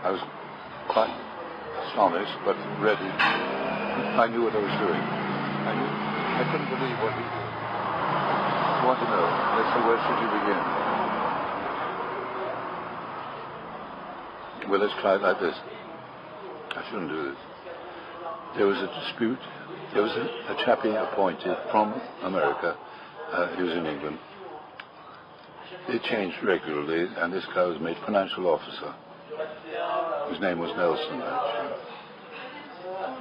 I was quite astonished, but ready. I knew what I was doing. I couldn't believe what he did. I want to know. Let's say, where should you begin? Well, let's try it like this. I shouldn't do this. There was a dispute. There was a chappie appointed from America. He was in England. It changed regularly, and this guy was made financial officer. His name was Nelson, actually.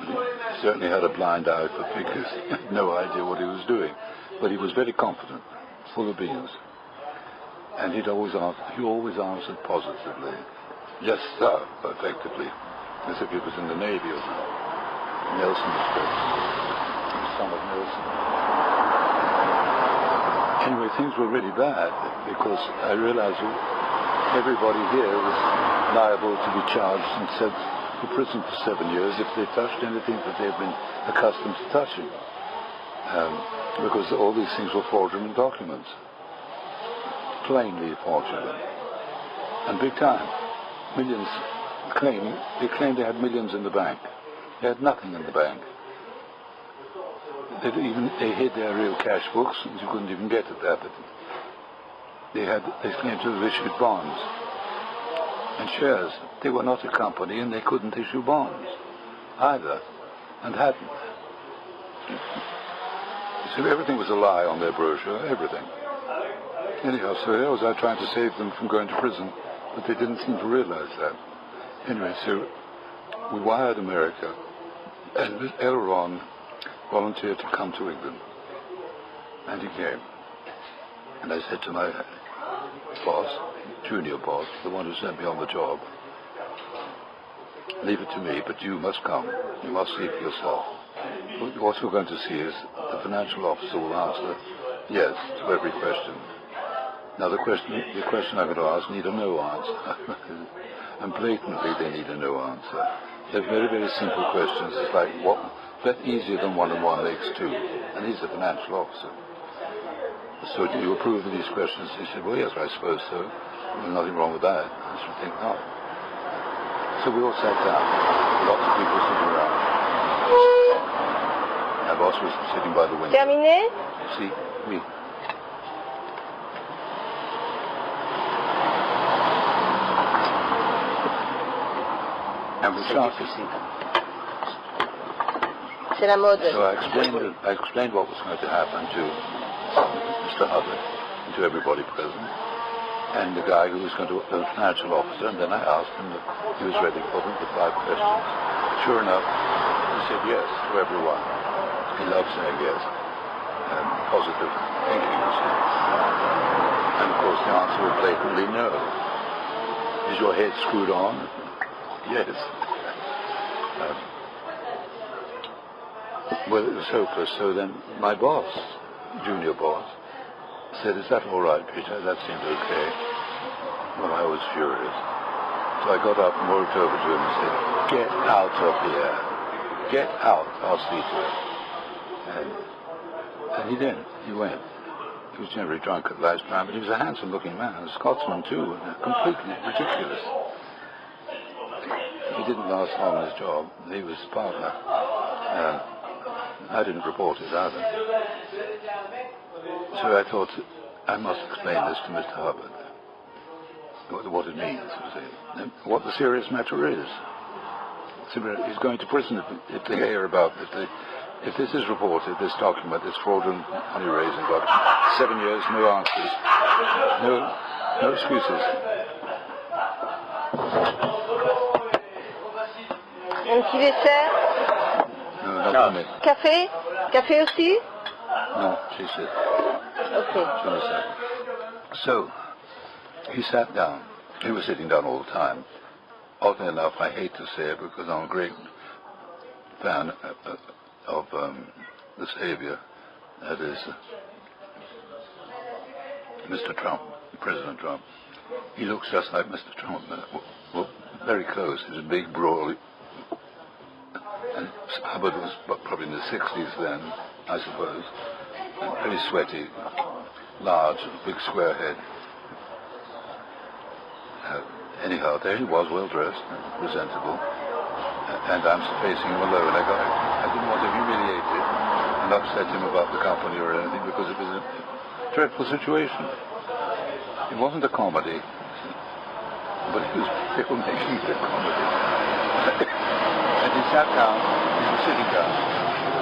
He certainly had a blind eye for figures. He had no idea what he was doing. But he was very confident, full of beans. And he always answered positively. Yes, sir, effectively. As if he was in the Navy or something. Nelson was good. The son of Nelson. Anyway, things were really bad because I realized everybody here was liable to be charged and sent to prison for 7 years if they touched anything that they've been accustomed to touching. Because all these things were fraudulent documents. Plainly fraudulent. And big time. Millions they claimed they had millions in the bank. They had nothing in the bank. They hid their real cash books, and you couldn't even get at that. But they claimed to have issued bonds and shares. They were not a company, and they couldn't issue bonds either, and hadn't. So everything was a lie on their brochure, everything. Anyhow, so here was I trying to save them from going to prison, but they didn't seem to realize that. Anyway, so we wired America, and L Ron volunteered to come to England, and he came. And I said to my boss, junior boss, the one who sent me on the job, leave it to me, but you must come. You must see for yourself. What we're going to see is the financial officer will answer yes to every question. Now the question I'm going to ask need a no answer. And blatantly they need a no answer. They're very, very simple questions. It's like, that's easier than 1 and 1 makes 2. And he's a financial officer. So do you approve of these questions? He said, well, yes, I suppose so. There's nothing wrong with that. I should think not. So we all sat down. Lots of people sitting around. My boss was sitting by the window. Terminé? See, oui. And we started. C'est la mode. So I explained what was going to happen to Mr. Hubbard and to everybody present, and the guy who was going to, the financial officer, and then I asked him if he was ready for them, the 5 questions. Sure enough, he said yes to everyone. He loves saying yes. Positive thinking, you see. And of course the answer was blatantly no. Is your head screwed on? Yes. Well, it was hopeless. So then my boss, junior boss, said, is that all right, Peter? That seemed okay. Well, I was furious. So I got up and walked over to him and said, get out of here. Get out. I'll see to it. And he did. He went. He was generally drunk at last time, but he was a handsome-looking man, a Scotsman too, completely ridiculous. He didn't last long on his job. He was his partner. I didn't report it either. So I thought, I must explain this to Mr. Hubbard. What it means, you see. What the serious matter is. He's going to prison if they hear about it. If this is reported, this document, this fraudulent money raising document, 7 years, no answers. No excuses. Un petit dessert? No, not for me. Café? Café aussi? No, she said. Okay. So, he sat down. He was sitting down all the time. Oddly enough, I hate to say it because I'm a great fan of the Saviour, that is Mr. Trump, President Trump. He looks just like Mr. Trump, well, very close. He's a big, broad, and Hubbard was probably in the 60s then, I suppose, and very sweaty, large, big square head, Anyhow, there he was, well dressed, presentable, and I'm facing him alone. I didn't want to humiliate him and upset him about the company or anything, because it was a dreadful situation. It wasn't a comedy, but they were making it a comedy. And he sat down, he was sitting down.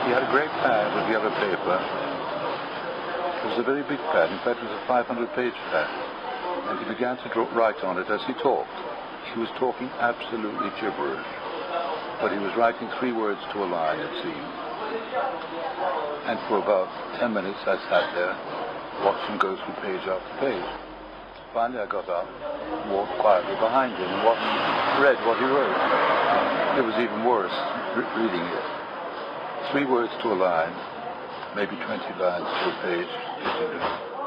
He had a great pad of yellow paper. It was a very big pad, in fact it was a 500-page pad. And he began to write on it as he talked. He was talking absolutely gibberish, but he was writing 3 words to a line, it seemed. And for about 10 minutes I sat there, watched him go through page after page. Finally I got up, walked quietly behind him and read what he wrote. It was even worse, reading it. 3 words to a line, maybe 20 lines to a page.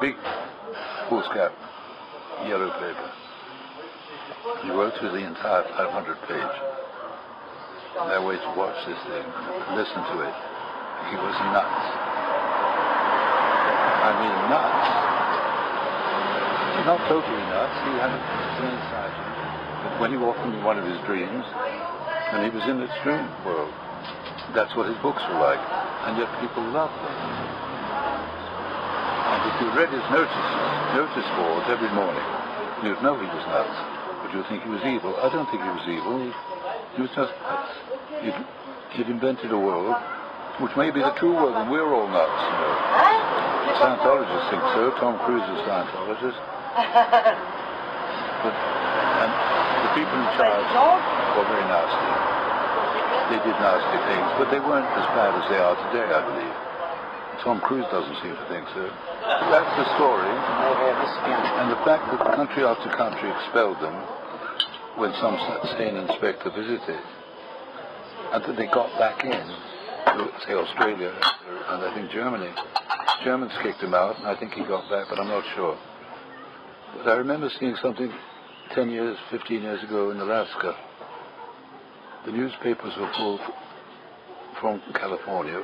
Big foolscap yellow paper. He wrote through the entire 500 page. Their way to watch this thing, listen to it. He was nuts. I mean nuts. Not totally nuts. He had an insight. But when he walked into one of his dreams, and he was in the extreme world, that's what his books were like. And yet people loved them. And if you read his notice boards every morning, you'd know he was nuts. But you'd think he was evil. I don't think he was evil. He was just nuts. He'd invented a world which may be the true world, and we're all nuts, you know. The Scientologists think so. Tom Cruise is a Scientologist. And the people in charge were very nasty. They did nasty things, but they weren't as bad as they are today, I believe. Tom Cruise doesn't seem to think so. That's the story. And the fact that country after country expelled them when some sane inspector visited, and that they got back in, say Australia and I think Germany. Germans kicked him out, and I think he got back, but I'm not sure. But I remember seeing something 10 years, 15 years ago in Alaska. The newspapers were full from California,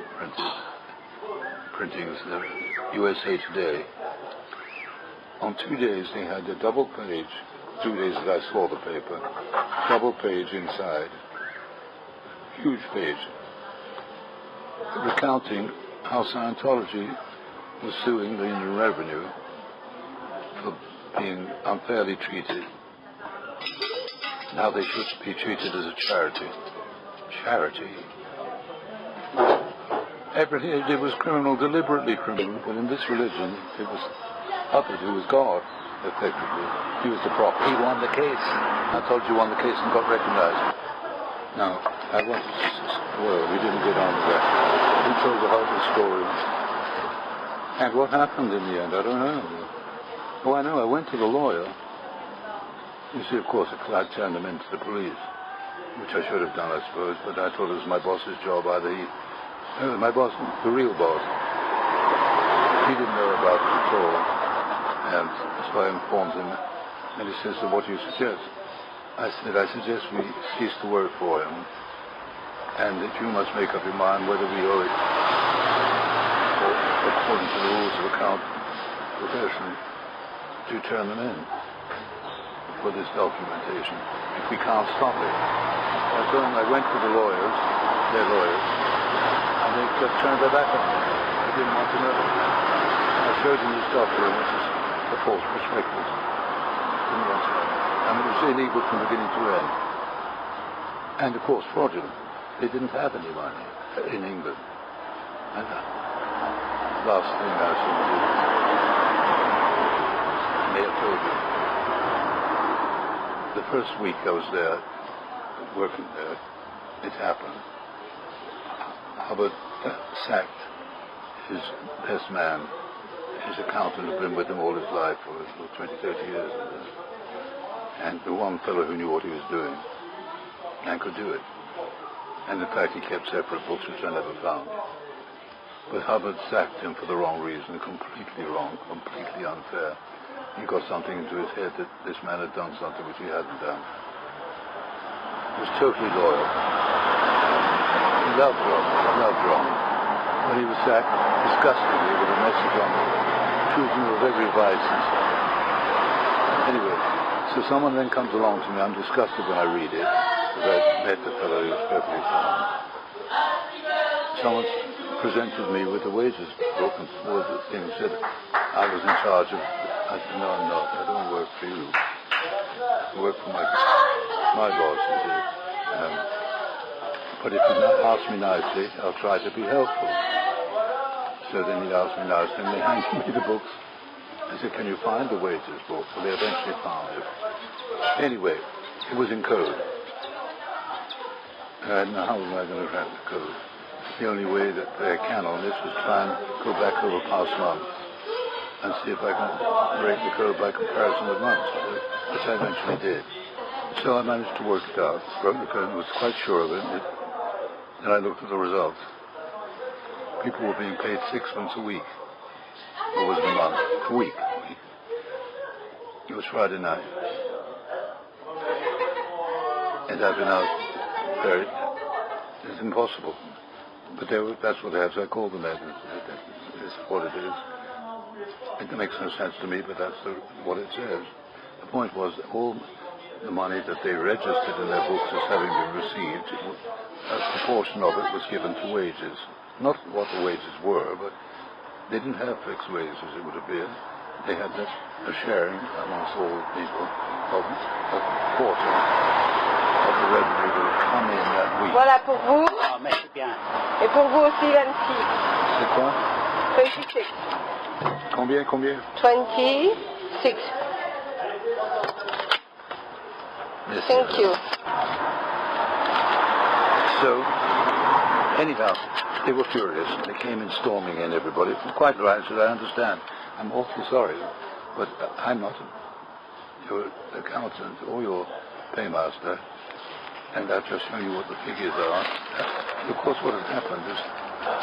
printings, the USA Today. On 2 days they had a double page, 2 days that I saw the paper, double page inside, huge page, recounting how Scientology was suing the Inland Revenue for being unfairly treated, and how they should be treated as a charity. Charity. Everything they did was criminal, deliberately criminal, but in this religion, it was Hubbard who was God, effectively. He was the prop. He won the case. I told you won the case and got recognized. Now, I wanted to, well, we didn't get on with that. Who told the whole story? And what happened in the end, I don't know. Oh, I know, I went to the lawyer. You see, of course, I turned them into the police, which I should have done, I suppose, but I thought it was my boss's job. My boss, the real boss, he didn't know about it at all. And so I informed him, and he says, so what do you suggest? I said, I suggest we cease to work for him, and that you must make up your mind whether we owe it, or according to the rules of account profession, to turn them in for this documentation, if we can't stop it. I went to the lawyers, their lawyers, and they just turned their back on me. I didn't want to know. I showed them this document, which is a false prospectus. Didn't want to know. I mean, it was illegal from beginning to end. And of course, fraudulent. They didn't have any money in England. And last thing I saw was May October. The first week I was there, working there, it happened. Hubbard sacked his best man. His accountant had been with him all his life for 20, 30 years. And the one fellow who knew what he was doing and could do it. And in fact he kept separate books which I never found. But Hubbard sacked him for the wrong reason, completely wrong, completely unfair. He got something into his head that this man had done something which he hadn't done. He was totally loyal. He loved Ron. When he was sacked, disgustingly, with a message on the treatment of every vice and so on. Anyway, So someone then comes along to me. I'm disgusted when I read it, because I met the fellow who was perfectly fine. Someone presented me with the wages book and all the things said I was in charge of. I said, no, I'm not. I don't work for you. I work for my boss, he said. But if you ask me nicely, I'll try to be helpful. So then he asked me nicely, and they handed me the books. I said, can you find the wages book? Well, they eventually found it. Anyway, it was in code. Now how am I going to write the code? The only way that I can on this was try and go back over past months and see if I can break the code by comparison with months, which I eventually did. So I managed to work it out, wrote the code, was quite sure of it, and I looked at the results. People were being paid 6 months a week. What was the month? A week. It was Friday night. And I've been out there. It's impossible. But that's what they have, so I called them that. It's what it is. It makes no sense to me, but that's what it says. The point was, all the money that they registered in their books as having been received, a proportion of it was given to wages. Not what the wages were, but they didn't have fixed wages, as it would appear. They had a sharing amongst all people of a quarter of the revenue that would come in that week. Voilà pour vous. Ah, mais c'est bien. Et pour vous aussi, 26. C'est quoi? 26. Combien? 26. Yes, Thank you. So, anyhow, they were furious. They came in storming in, everybody. Quite right, so I understand. I'm awfully sorry, but I'm not your accountant or your paymaster, and I've just shown you what the figures are. Of course, what has happened is,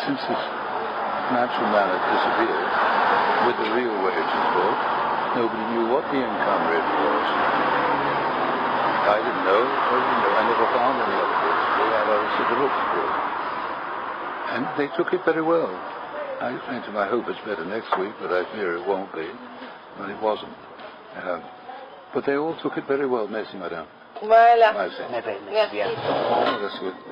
since this financial man had disappeared with the real wages book, nobody knew what the income really was. I didn't know. I never found any other books. They had obviously the books for it. And they took it very well. I explained to them, I hope it's better next week, but I fear it won't be. But it wasn't. But they all took it very well, merci madame. Voilà. Merci. Mais bien, Merci. bien. Oh, that's good.